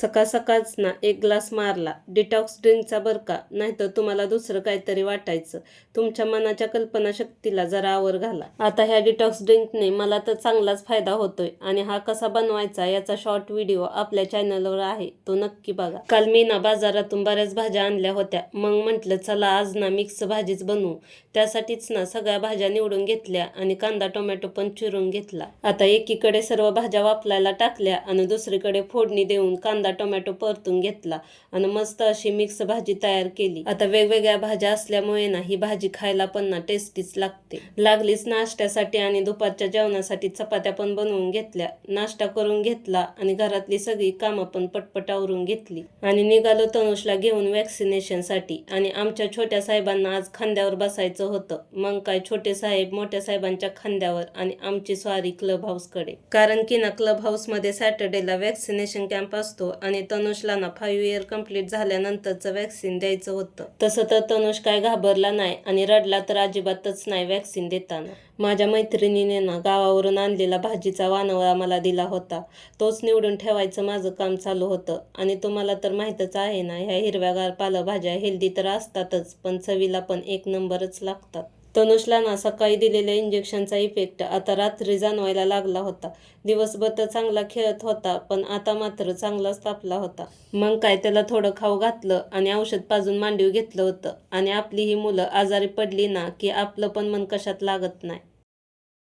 सकाळ सकाळच ना एक ग्लास मारला डिटॉक्स ड्रिंकचा बरं का, नाहीतर तुम्हाला दुसरं काहीतरी वाटायचं. तुमच्या मनाच्या कल्पनाशक्तीला जरा आवर घाला. आता ह्या डिटॉक्स ड्रिंकने मला तर चांगलाच फायदा होतोय आणि हा कसा बनवायचा याचा शॉर्ट व्हिडिओ आपल्या चॅनलवर आहे, तो नक्की बघा. काल मी ना बाजारातून बऱ्याच भाज्या आणल्या होत्या, मग म्हटलं चला आज ना मिक्स भाजीच बनवू. त्यासाठीच ना सगळ्या भाज्या निवडून घेतल्या आणि कांदा टोमॅटो पण चिरून घेतला. आता एकीकडे सर्व भाज्या वाफलायला टाकल्या आणि दुसरीकडे फोडणी देऊन कांदा टोमॅटो परतून घेतला आणि मस्त अशी मिक्स भाजी तयार केली. आता वेगवेगळ्या भाज्या असल्यामुळे ना ही भाजी खायला पण ना टेस्टीच लागते. लागलीच नाश्त्यासाठी आणि दुपारच्या जेवणासाठी चपात्या पण बनवून घेतल्या. नाश्ता करून घेतला आणि घरातली सगळी कामं पण पटपट आवरून घेतली आणि निघालो तनुषला घेऊन वॅक्सिनेशनसाठी. आणि आमच्या छोट्या साहेबांना आज खांद्यावर बसायचं होतं. मग काय छोटे साहेब मोठ्या साहेबांच्या खांद्यावर आणि आमची स्वारी क्लब हाऊसकडे. कारण की ना क्लब हाऊसमध्ये सॅटर्डेला वॅक्सिनेशन कॅम्प असतो आणि तनुषला ना 5 इयर कंप्लीट झाल्यानंतरचं वॅक्सिन द्यायचं होतं. तसं तर तनुष काय घाबरला नाही आणि रडला तर अजिबातच नाही वॅक्सिन देताना. माझ्या मैत्रिणीने ना गावावरून आणलेला भाजीचा वानवळा मला दिला होता. तोच निवडून ठेवायचं माझं काम चालू होतं. आणि तुम्हाला तर माहीतच आहे ना, ह्या हिरव्यागार पालेभाज्या हेल्दी तर असतातच, पण चवीला पण एक नंबरच लागतात. तनुषला ना सकाळी दिलेल्या इंजेक्शनचा इफेक्ट आता रात्री जाणवायला लागला होता. दिवसभर तर चांगला खेळत होता, पण आता मात्र चांगलाच तापला होता. मग काय त्याला थोडं खाऊ घातलं आणि औषध पाजून मांडीवर घेतलं होतं. आणि आपली ही मुलं आजारी पडली ना की आपलं पण मन कशात लागत नाही.